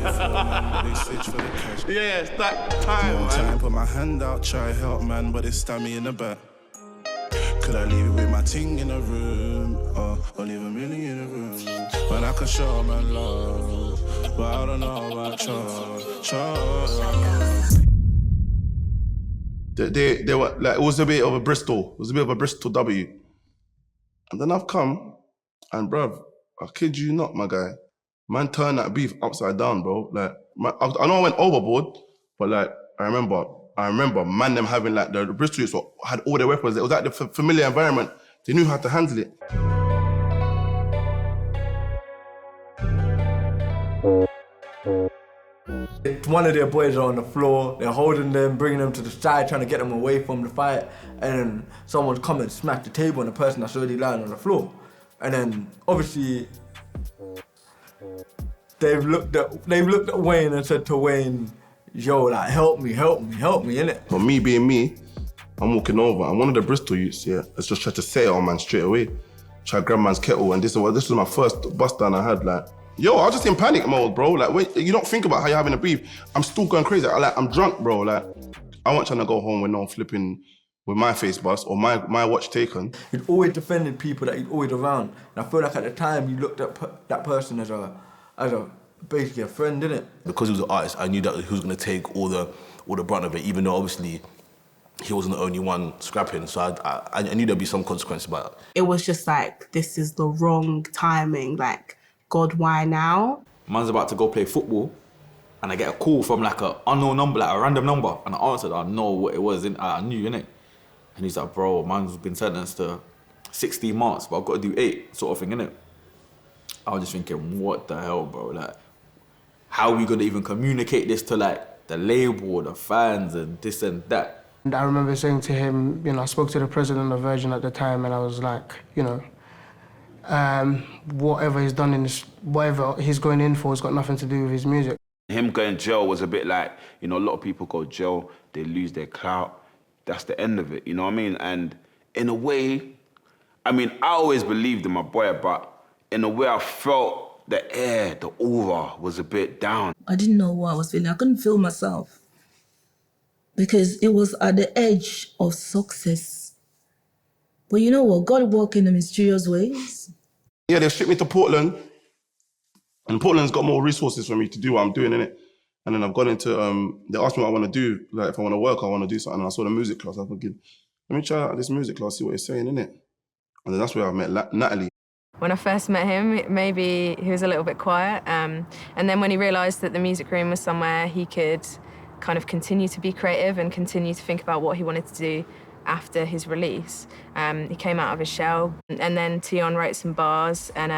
They switch for the cash. Yeah, it's that time, One man. time, put my hand out, try help, man, but they stab me in the back. Could I leave it with my ting in the room, or leave a million in the room? When I could show my love, but I don't know about trust. They were like, it was a bit of a Bristol. It was a bit of a Bristol W. And then I've come, and bruv, I kid you not, my guy, man turned that beef upside down, bro. Like, I know I went overboard, but like, I remember man them having like, the Bristol youths had all their weapons. It was like the familiar environment. They knew how to handle it. One of their boys are on the floor, they're holding them, bringing them to the side, trying to get them away from the fight, and then someone's come and smacked the table on the person that's already lying on the floor. And then, obviously, they've looked at Wayne and said to Wayne, yo, like, help me, innit? But me being me, I'm walking over, and one of the Bristol youths, yeah, has just tried to say it on man straight away. Try to grab man's kettle, and this was my first bust down I had, like, yo, I was just in panic mode, bro. Like, wait, you don't think about how you're having a beef. I'm still going crazy. I'm drunk, bro. Like, I wasn't trying to go home with no flipping, with my face bust or my watch taken. He'd always defended people that he'd always around. And I feel like at the time, you looked at that person as a basically a friend, didn't it? Because he was an artist, I knew that he was going to take all the brunt of it, even though obviously he wasn't the only one scrapping. So I knew there'd be some consequence about it. It was just like, this is the wrong timing. Like, God, why now? Man's about to go play football, and I get a call from like an unknown number, like a random number, and I answered. I know what it was. I knew, innit? And he's like, bro, man's been sentenced to 16 months, but I've got to do 8, sort of thing, innit? I was just thinking, what the hell, bro? Like, how are we gonna even communicate this to like the label, the fans, and this and that? And I remember saying to him, you know, I spoke to the president of Virgin at the time, and I was like, you know, whatever he's done whatever he's going in for has got nothing to do with his music. Him going jail was a bit like, you know, a lot of people go jail, they lose their clout. That's the end of it, you know what I mean? And in a way, I mean, I always believed in my boy, but in a way I felt the air, the aura was a bit down. I didn't know what I was feeling. I couldn't feel myself because it was at the edge of success. But you know what? God works in the mysterious ways. Yeah, they shipped me to Portland, and Portland's got more resources for me to do what I'm doing, innit? And then I've gone into, they asked me what I want to do, like if I want to work, I want to do something, and I saw the music class, I was thinking, let me try out this music class, see what it's saying, innit? And then that's where I met Natalie. When I first met him, maybe he was a little bit quiet, and then when he realised that the music room was somewhere he could kind of continue to be creative and continue to think about what he wanted to do after his release, he came out of his shell. And then Tion wrote some bars, and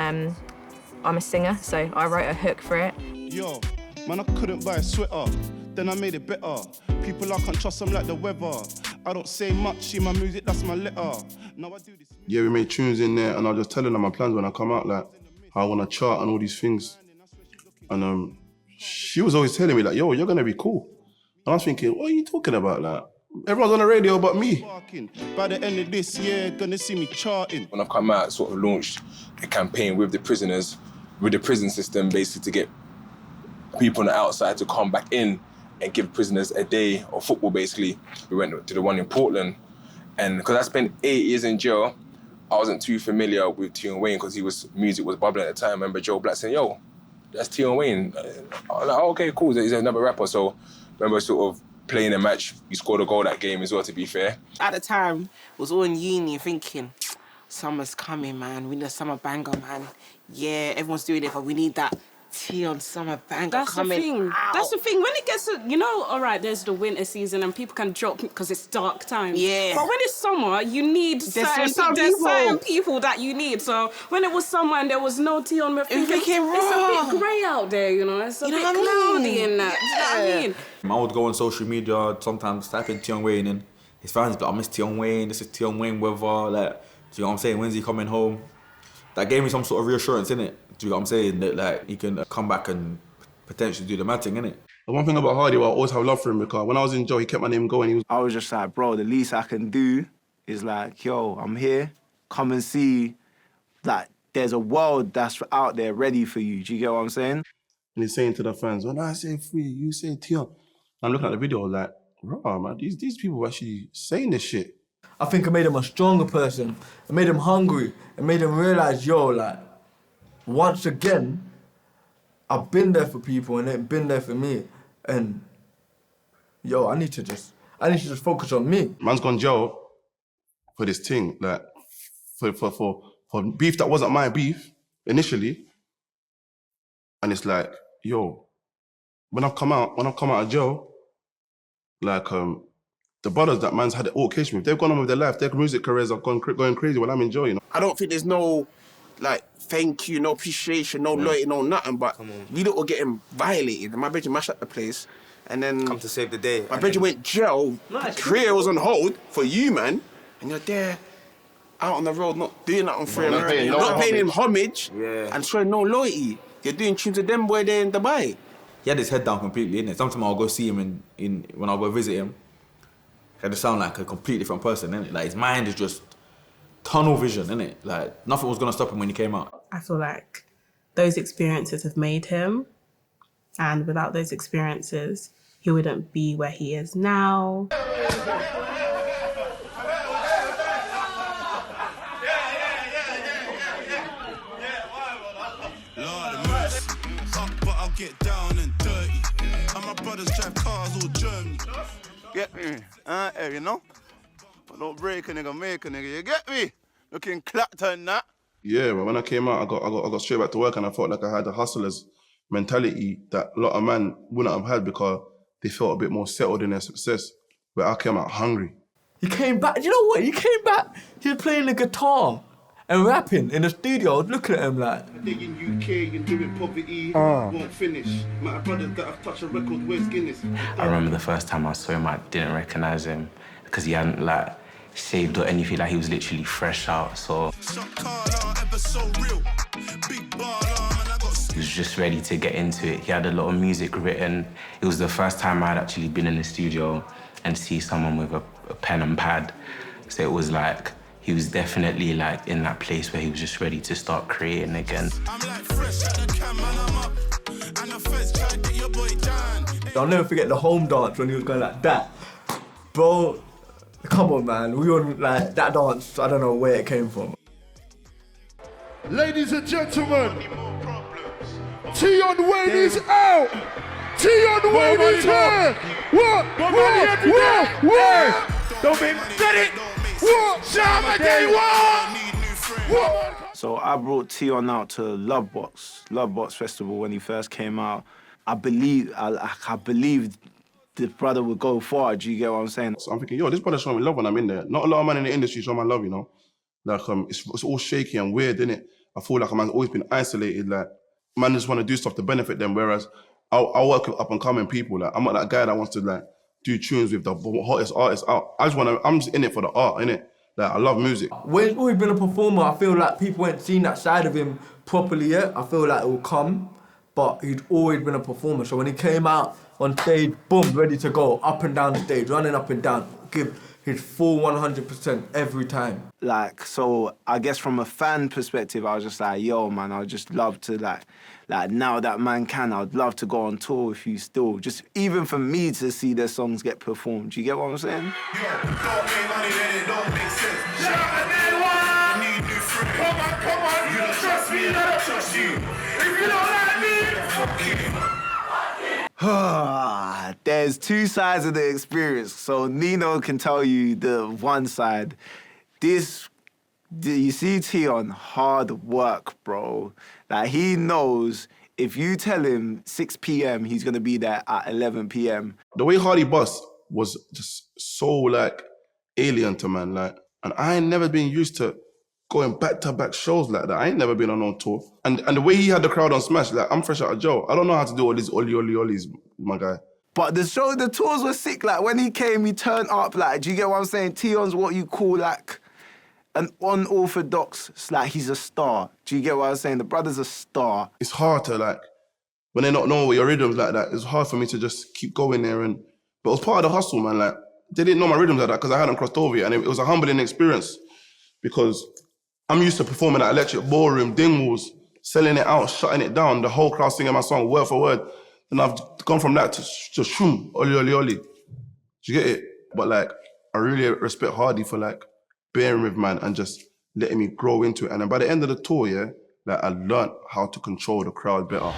I'm a singer, so I wrote a hook for it. Yo, man, I couldn't buy a sweater, then I made it better. People, I can't trust them like the weather. I don't say much in my music, that's my letter. Now I do this. Yeah, we made tunes in there, and I was just telling her my plans when I come out, like how I want to chart and all these things. And she was always telling me, like, yo, you're gonna be cool. And I was thinking, what are you talking about, like? Everyone's on the radio but me. By the end of this year, gonna see me charting. When I've come out, sort of launched a campaign with the prisoners, with the prison system, basically to get people on the outside to come back in and give prisoners a day of football, basically. We went to the one in Portland, and because I spent 8 years in jail, I wasn't too familiar with Tion Wayne because music was bubbling at the time. I remember Joe Black saying, yo, that's Tion Wayne. I was like, oh, okay, cool, he's another rapper. So I remember sort of playing a match. He scored a goal that game as well, to be fair. At the time, was all in uni thinking, summer's coming, man. We need a summer banger, man. Yeah, everyone's doing it, but we need that Tion summer banger coming out. That's the thing. When it gets to, you know, all right, there's the winter season and people can drop because it's dark time. Yeah. But when it's summer, you need certain people that you need. So when it was summer and there was no Tion, we're thinking, it's a bit grey out there, you know? It's a bit cloudy and that. You know what I mean? I would go on social media, sometimes type in Tion Wayne, and his fans be like, I miss Tion Wayne, this is Tion Wayne weather, like, do you know what I'm saying? When's he coming home? That gave me some sort of reassurance, innit? Do you know what I'm saying? That like he can come back and potentially do the mad thing, innit? The one thing about Hardy, I always have love for him because when I was in jail, he kept my name going. I was just like, bro, the least I can do is like, yo, I'm here, come and see that there's a world that's out there ready for you. Do you get what I'm saying? And he's saying to the fans, when I say free, you say Tion. I'm looking at the video like, raw, man, these people are actually saying this shit. I think it made him a stronger person. It made him hungry. It made him realize, yo, like, once again, I've been there for people and they've been there for me. And, yo, I need to just focus on me. Man's gone jail for this thing, like, for beef that wasn't my beef initially. And it's like, yo, when I've come out of jail, like, the brothers that man's had an altercation with, they've gone on with their life. Their music careers have going crazy when I'm in jail, you know. I don't think there's no, like, thank you, no appreciation, no loyalty, no nothing, but we lot were getting violated. My brother mashed up the place, and then... Come to save the day. My brother went jail, career was on hold for you, man, and you're there, out on the road, not doing nothing for him, not paying him homage, and showing no loyalty. You're doing tunes with them boy there in Dubai. He had his head down completely, innit? Sometimes I'll go see him when I'll go visit him. He had to sound like a completely different person, innit? Like his mind is just tunnel vision, innit? Like nothing was gonna stop him when he came out. I feel like those experiences have made him, and without those experiences, he wouldn't be where he is now. Get down and dirty. And my brothers drive cars all Germany. Get me? You know? Don't break a nigga, make a nigga. You get me? Looking clapped and that. Yeah, but when I came out, I got straight back to work, and I felt like I had a hustler's mentality that a lot of men wouldn't have had because they felt a bit more settled in their success. But I came out hungry. He came back, you know what? He came back, he was playing the guitar and rapping in the studio. I was looking at him like... I think in UK, you're doing poverty, won't finish. My brothers that have touched a record, where's Guinness? I remember the first time I saw him, I didn't recognise him because he hadn't like shaved or anything, like he was literally fresh out, so... He was just ready to get into it. He had a lot of music written. It was the first time I'd actually been in the studio and see someone with a pen and pad. So it was like, he was definitely like in that place where he was just ready to start creating again. I'll never forget the home dance when he was going like that. Bro, come on man, we were like, that dance, I don't know where it came from. Ladies and gentlemen, Tion Wayne is out! Tion Wayne is here! What? Don't be ready! What? Shama Day What? So I brought Tion out to Love Box Festival when he first came out. I believed this brother would go far. Do you get what I'm saying? So I'm thinking, yo, this brother's showing me love when I'm in there. Not a lot of men in the industry show my love, you know. Like it's all shaky and weird, innit? I feel like a man's always been isolated. Like man just want to do stuff to benefit them, whereas I work with up and coming people. Like I'm not that guy that wants to like do tunes with the hottest artists out. I'm just in it for the art, innit? Like I love music. When he's always been a performer, I feel like people ain't seen that side of him properly yet. I feel like it will come, but he'd always been a performer. So when he came out on stage, boom, ready to go, up and down the stage, running up and down, give his full 100% every time. Like, so I guess from a fan perspective, I was just like, yo, man, I would just love to like now that man can, I'd love to go on tour with you still. Just even for me to see their songs get performed. Do you get what I'm saying? Come on, you don't trust me, I don't trust you. If you don't like me, fuck you. There's two sides of the experience. So Nino can tell you the one side. You see Tion, hard work, bro. Like he knows if you tell him 6 p.m, he's gonna be there at 11 p.m. The way Hardy Bus was just so like alien to man, like, and I ain't never been used to going back-to-back shows like that. I ain't never been on tour. And the way he had the crowd on Smash, like, I'm fresh out of jail. I don't know how to do all these ollies, my guy. But the tours were sick. Like, when he came, he turned up. Like, do you get what I'm saying? Tion's what you call, like, an unorthodox, it's like he's a star. Do you get what I'm saying? The brother's a star. It's hard to, like, when they not know your rhythms like that, it's hard for me to just keep going there. But it was part of the hustle, man. Like, they didn't know my rhythms like that because I hadn't crossed over yet. And it was a humbling experience because I'm used to performing at Electric Ballroom, Dingwalls, selling it out, shutting it down, the whole crowd singing my song word for word. And I've gone from that to shoom, oli, oli, oli. Do you get it? But like, I really respect Hardy for like bearing with man and just letting me grow into it. And then by the end of the tour, yeah, like I learned how to control the crowd better.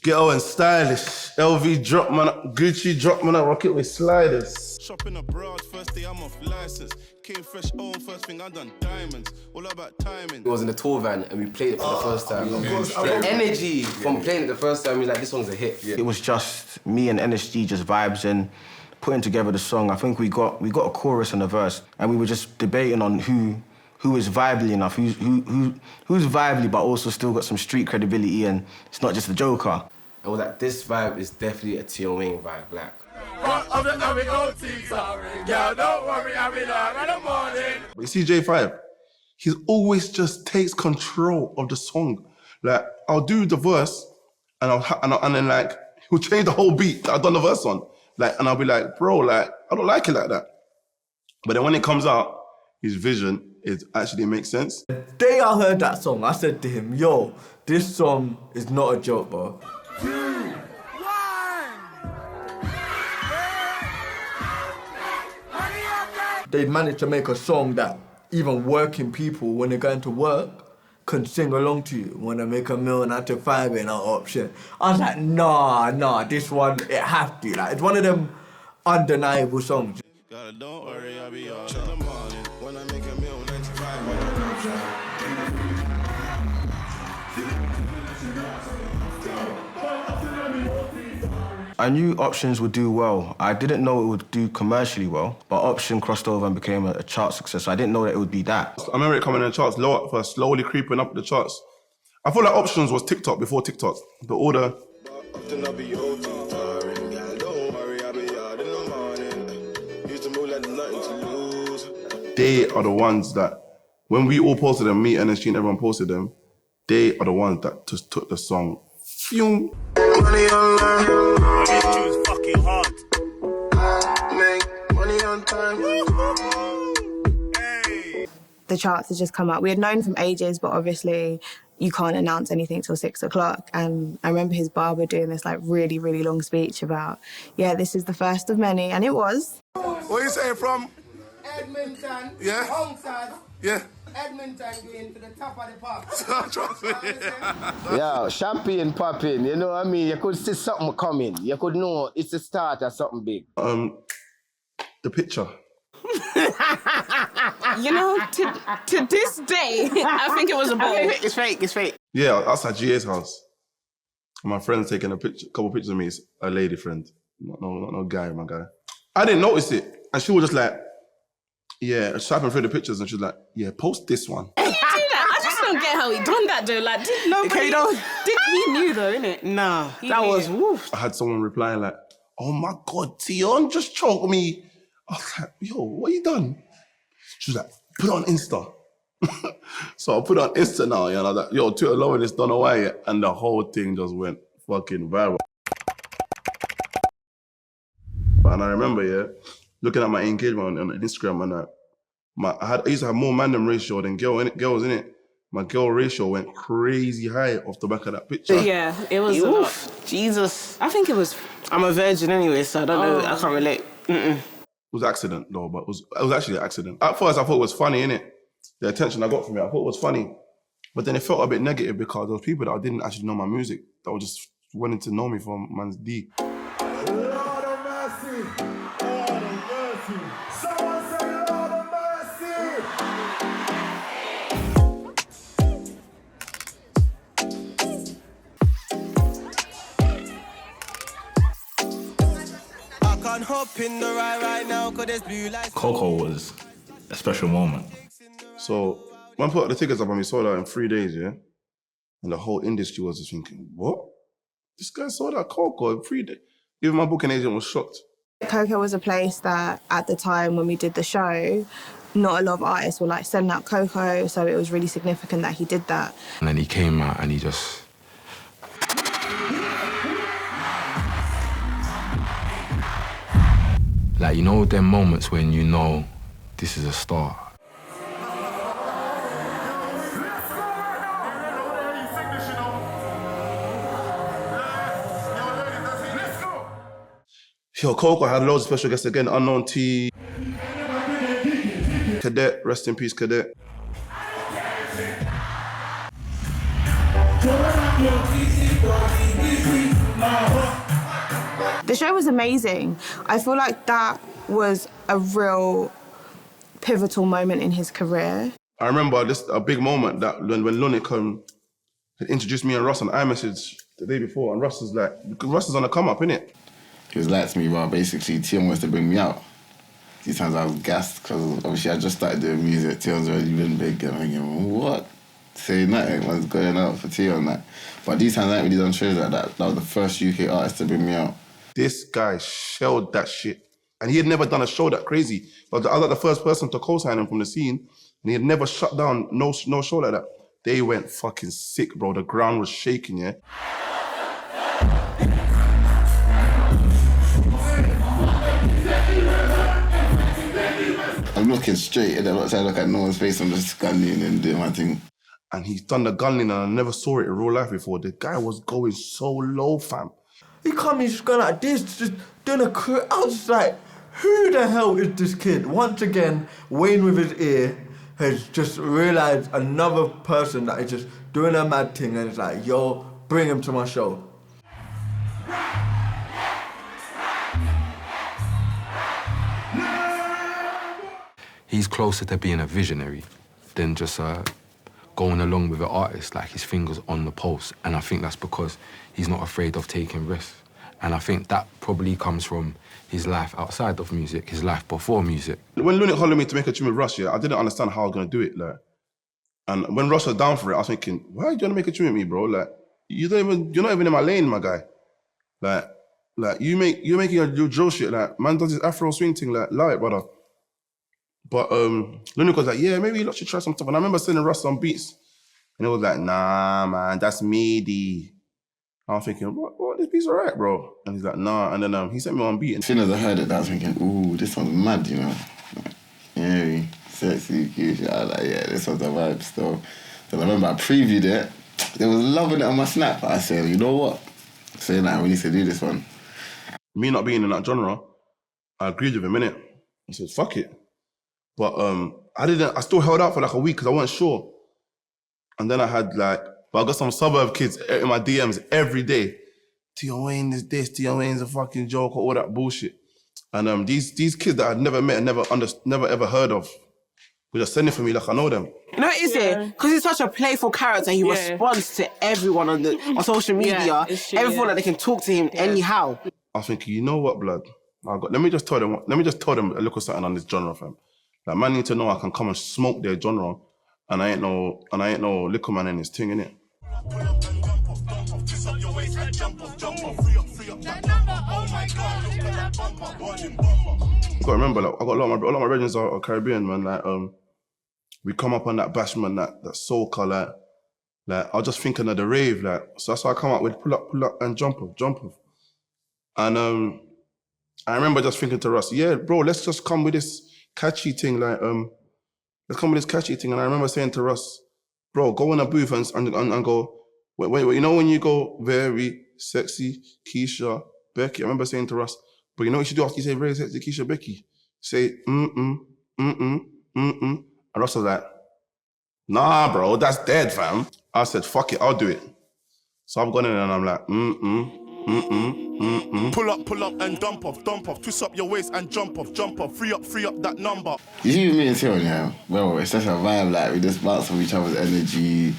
Ghetto and stylish. LV drop man up, Gucci drop man up, rock it with sliders. Shopping abroad, first day I'm off license. Came fresh home, first thing I done diamonds. All about timing. It was in the tour van and we played it for the first time. The energy from playing it the first time, we was like, this song's a hit. It was just me and NSG just vibes and putting together the song. I think we got a chorus and a verse, and we were just debating on who is vibely enough, who's vibely but also still got some street credibility and it's not just a joker. And was like, this vibe is definitely a Tion Wayne vibe, like. But you see J5, he always just takes control of the song. Like, I'll do the verse and then like, he'll change the whole beat that I've done the verse on. Like, and I'll be like, bro, like, I don't like it like that. But then when it comes out, his vision, it actually makes sense. The day I heard that song, I said to him, yo, this song is not a joke, bro. They managed to make a song that even working people, when they're going to work, can sing along to you. When they make a meal and I to 5 in an option. I was like, nah, this one, it has to. Like, it's one of them undeniable songs. Don't worry, I'll be all in the morning. When I make a meal, 9 to 5 in an option. I knew Options would do well. I didn't know it would do commercially well, but Option crossed over and became a chart success. I didn't know that it would be that. I remember it coming in the charts low at first, slowly creeping up the charts. I feel like Options was TikTok before TikTok. The order. They are the ones that, when we all posted them, me, NSG and everyone posted them, they are the ones that just took the song. Money online. It was fucking hard. Make money on time. Hey. The charts had just come out. We had known from ages, but obviously you can't announce anything till 6 o'clock. And I remember his barber doing this like really, really long speech about, yeah, this is the first of many, and it was. Where are you saying from? Edmonton. Yeah. Homestead. Yeah. Edmonton going to the top of the park. Trust me. Yo, champagne popping, you know what I mean? You could see something coming. You could know it's the start of something big. The picture. You know, to this day, I think it was a ball. It's fake. Yeah, outside GA's house. My friend's taking a couple pictures of me. It's a lady friend. Not no guy, my guy. I didn't notice it. And she was just like, yeah, swiping through the pictures and she was like, yeah, post this one. How do you do that? I just don't get how he done that though. Like, did nobody... He knew though, innit? Nah, that was woof. I had someone replying like, oh my God, Tion just choked me. I was like, yo, what you done? She was like, put it on Insta. So I put it on Insta now, and I was like, yo, Twitter loving this, don't know why yet. And the whole thing just went fucking viral. And I remember, yeah, looking at my engagement on Instagram, and I used to have more man-them ratio than girls, innit? My girl ratio went crazy high off the back of that picture. Yeah, it was a lot. Jesus. I think it was... I'm a virgin anyway, so I don't know. I can't relate. It was an accident, though, but it was actually an accident. At first, I thought it was funny, innit? The attention I got from it, I thought it was funny. But then it felt a bit negative because there was people that didn't actually know my music that were just wanting to know me from Man's D. Coco was a special moment. So when I put the tickets up and we sold out in 3 days, yeah? And the whole industry was just thinking, what? This guy sold out Coco in 3 days. Even my booking agent was shocked. Coco was a place that at the time when we did the show, not a lot of artists were like sending out Coco, so it was really significant that he did that. And then he came out and he just... Like, you know them moments when you know this is a start. Yo, Coco had loads of special guests again. Unknown T. Cadet, rest in peace, Cadet. The show was amazing. I feel like that was a real pivotal moment in his career. I remember a big moment that when Lunik had introduced me and Russ on iMessage the day before, and Russ was like, because Russ is on the come up, innit? He was like to me, well, basically, Tion wants to bring me out. These times I was gassed, because obviously I just started doing music. Tion's already been big, and I'm thinking, what? Say nothing, was going out for Tion, like. But these times I ain't really done shows like that. That was the first UK artist to bring me out. This guy shelled that shit. And he had never done a show that crazy. But I was like the first person to co-sign him from the scene, and he had never shut down no show like that. They went fucking sick, bro. The ground was shaking, yeah? I'm looking straight, and I'm not trying to look at no one's face. I'm just scanning and doing my thing. And he's done the gunning, and I never saw it in real life before. The guy was going so low, fam. He come in just going like this, just doing a crew. I was just like, who the hell is this kid? Once again, Wayne with his ear has just realised another person that is just doing a mad thing, and it's like, yo, bring him to my show. He's closer to being a visionary than just going along with an artist, like his fingers on the pulse. And I think that's because he's not afraid of taking risks. And I think that probably comes from his life outside of music, his life before music. When Lunik hollered me to make a tune with Russ, yeah, I didn't understand how I was gonna do it, like. And when Russ was down for it, I was thinking, why are you gonna make a tune with me, bro? Like, you're not even in my lane, my guy. Like you're making your drill shit, like, man does this Afro swing thing, like, love it, brother. But Lunik was like, yeah, maybe you should try some stuff. And I remember sending Russ some beats, and it was like, nah, man, that's MIDI. I was thinking, what, this beat's alright, bro. And he's like, nah. And then he sent me one beat. As soon as I heard it, I was thinking, ooh, this one's mad, you know? Like, yeah, sexy, Keisha. I was like, yeah, this one's a vibe still. Then I remember I previewed it. They was loving it on my Snap. I said, you know what? Saying that, we need to do this one. Me not being in that genre, I agreed with him, innit? I said, fuck it. But I still held out for like a week because I wasn't sure. And then I got some suburb kids in my DMs every day. Tion Wayne is this, Tion Wayne's a fucking joke, or all that bullshit. And these kids that I'd never met and never ever heard of were just sending for me like I know them. You know what it is there? Because he's such a playful character, he responds to everyone on social media. Everyone that they can talk to him anyhow. I was thinking, you know what, blood? Let me just tell them a little something on this genre, fam. Like, man need to know I can come and smoke their genre, and I ain't no liquor man in this thing, innit? You gotta remember, like, I got a lot of my regents are Caribbean, man. Like, we come up on that bash, man, that soca, like I was just thinking of the rave, like, so that's why I come up with pull up, and jump off. And I remember just thinking to Russ, yeah, bro, let's just come with this catchy thing, like, let's come with this catchy thing. And I remember saying to Russ, bro, go in a booth and go, wait, you know when you go very sexy Keisha Becky? I remember saying to Russ, but you know what you should do after you say very sexy Keisha Becky? Say, And Russ was like, nah, bro, that's dead, fam. I said, fuck it, I'll do it. So I've gone in and I'm like, Pull up and dump off, twist up your waist and jump off, free up that number. You see me and Tion, yeah, bro, it's such a vibe, like, we just bounce off each other's energy,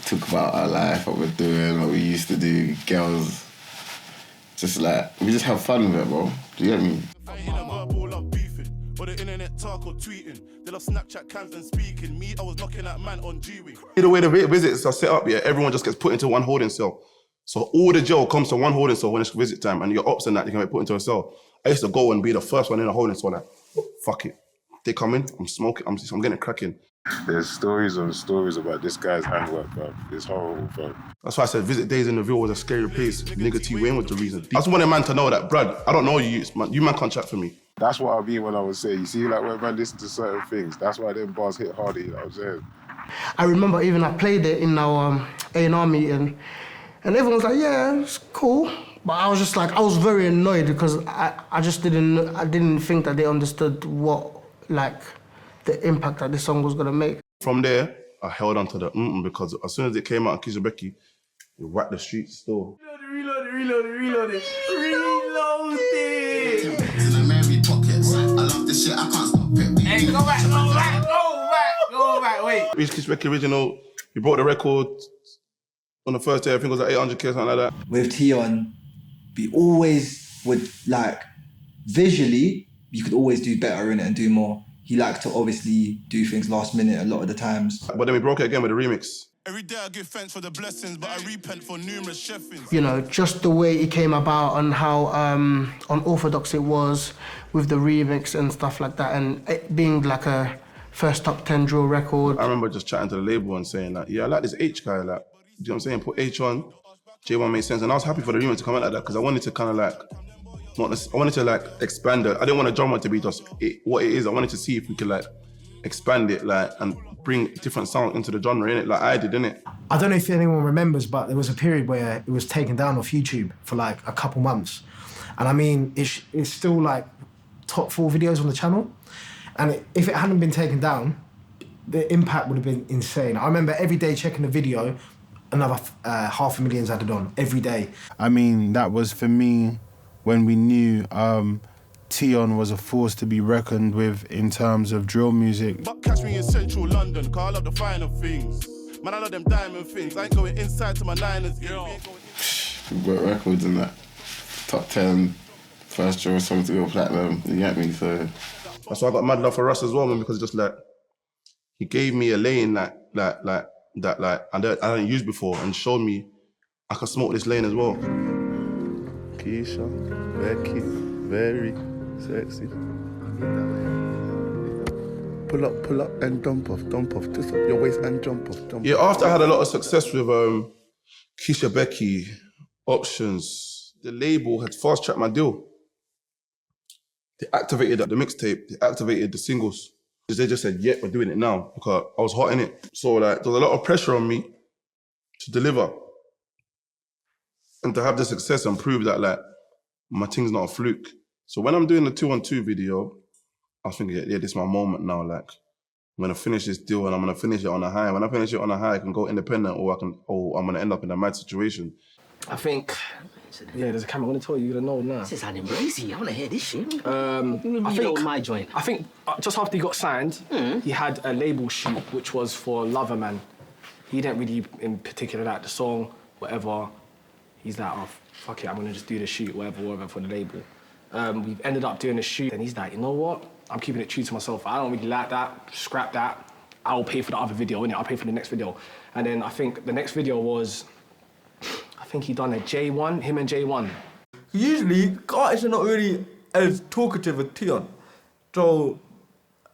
talk about our life, what we're doing, what we used to do, girls, just like, we just have fun with it, bro. Do you get me? Or the internet talk or tweeting. They love Snapchat cams and speaking. Me, I was knocking at man on G-Wing. The way the visits are set up, yeah, everyone just gets put into one holding cell. So all the jail comes to one holding cell when it's visit time, and your ops and that, you can get put into a cell. I used to go and be the first one in a holding cell, like, fuck it. They come in, I'm smoking, I'm getting it cracking. There's stories on stories about this guy's handwork, bro. It's horrible, bro. That's why I said Visit Days in the Ville was a scary place. Nigga Tion Wayne was the reason. I just want a man to know that, Brad, I don't know you, you man can't chat for me. That's what I mean when I was saying, you see, like when man listen to certain things, that's why them bars hit harder, you know what I'm saying? I remember even I played it in our A&R meeting, and everyone was like, yeah, it's cool. But I was just like, I was very annoyed because I didn't think that they understood what, like, the impact that this song was gonna make. From there, I held on to the because as soon as it came out, Keisha Becky, it whacked the streets still. Reload it. In the Mary pockets, I love this shit, I can't stop it. Hey, go back, wait. Reached Keisha Becky original, we brought the record on the first day, I think it was like 800K, something like that. With Tion, we always would, like, visually, you could always do better in it and do more. He liked to obviously do things last minute a lot of the times. But then we broke it again with a remix. Every day I give thanks for the blessings, but I repent for numerous chefings. You know, just the way it came about and how unorthodox it was with the remix and stuff like that, and it being like a first top 10 drill record. I remember just chatting to the label and saying like, yeah, I like this H guy, like, do you know what I'm saying? Put H on, J1 made sense, and I was happy for the remix to come out like that because I wanted to kind of like, I wanted to like expand it. I didn't want a genre to be just what it is. I wanted to see if we could like expand it, like, and bring different sound into the genre, innit? Like I did, innit? I don't know if anyone remembers, but there was a period where it was taken down off YouTube for like a couple months. And I mean, it's still like top 4 videos on the channel. And if it hadn't been taken down, the impact would have been insane. I remember every day checking the video, another 500,000 added on, every day. I mean, that was for me when we knew Tion was a force to be reckoned with in terms of drill music. But catch me in central London, cause I love the finer things. Man, I love them diamond things. I ain't going inside to my liners. We broke records in that. Top 10, first drill song to go platinum, you get me? So that's why I got mad love for Russ as well, man, because just like, he gave me a lane that I didn't use before and showed me I could smoke this lane as well. Keisha Becky, very sexy. Pull up and dump off. Twist up your waist and jump off. Yeah, after I had a lot of success with Keisha Becky, Options, the label had fast-tracked my deal. They activated the mixtape, they activated the singles. They just said, yeah, we're doing it now, because I was hot in it. So like, there was a lot of pressure on me to deliver and to have the success and prove that like, my thing's not a fluke. So when I'm doing the 2-on-2 video, I was thinking, yeah, this is my moment now. Like, I'm gonna finish this deal and I'm gonna finish it on a high. When I finish it on a high, I can go independent or I'm gonna end up in a mad situation. I think, yeah, there's a camera. I'm gonna tell you, you're gonna know now. This is sounding crazy. I wanna hear this shit. I think my joint. I think just after he got signed, he had a label shoot which was for Loverman. He didn't really, in particular, like the song, whatever. He's like, oh, fuck it, I'm gonna just do the shoot, whatever, for the label. We've ended up doing the shoot, and he's like, you know what? I'm keeping it true to myself. I don't really like that. Scrap that. I'll pay for the other video, innit? I'll pay for the next video. And then I think the next video was, I think he done a J1, him and J1. Usually, artists are not really as talkative as Tion. So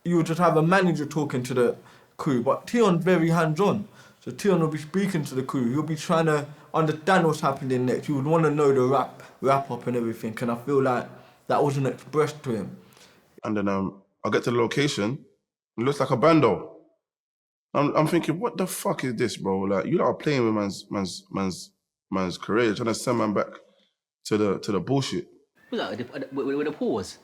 you would just have a manager talking to the crew, but Tion's very hands-on. So Tion will be speaking to the crew. He'll be trying to understand what's happening next. He would want to know the wrap-up and everything, and I feel like that wasn't expressed to him. And then I get to the location, it looks like a bando. I'm thinking, what the fuck is this, bro? Like, you lot are playing with man's career, trying to send man back to the bullshit. Was that with a pause?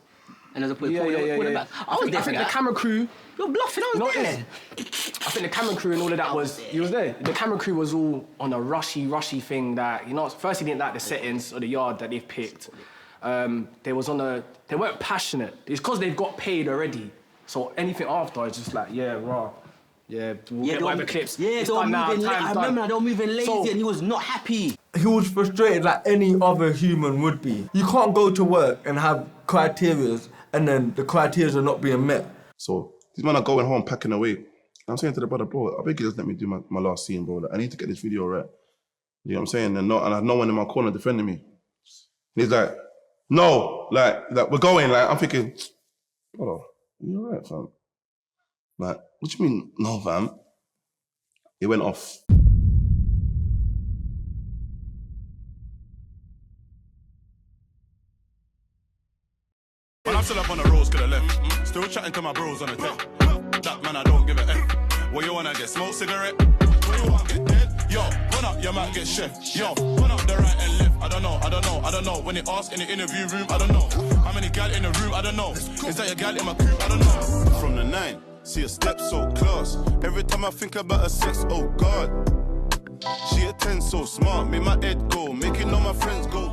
And there's a Yeah. I was there I for think that. the camera crew. You're bluffing, I was there. I think the camera crew and all of that was, he was there. The camera crew was all on a rushy thing that, you know, first he didn't like the settings or the yard that they've picked. They weren't passionate. It's because they've got paid already. So anything after is just like, yeah, raw. Yeah, we'll get whatever clips. Yeah, they were moving I remember they were moving lazy and he was not happy. He was frustrated like any other human would be. You can't go to work and have criteria and then the criteria are not being met. So these men are going home, packing away. I'm saying to the brother, bro, I beg you just let me do my last scene, bro. Like, I need to get this video right. You know what I'm saying? And I have no one in my corner defending me. And he's like, no, like we're going. Like, I'm thinking, brother, You alright, fam? Like, what do you mean, no, fam? It went off. When I'm still up on the roads, could have left. Still chatting to my bros on the tech. That man, I don't give a F. What you wanna get? Smoke cigarette? What you want? Get dead? Yo, run up, you might get chef. Yo, run up the right and left. I don't know. When they ask in the interview room, I don't know. How many gal in the room? I don't know. Is that your gal in my crew? I don't know. From the 9, see a step so close. Every time I think about her sex, oh God. She a 10 so smart, make my head go, making all my friends go.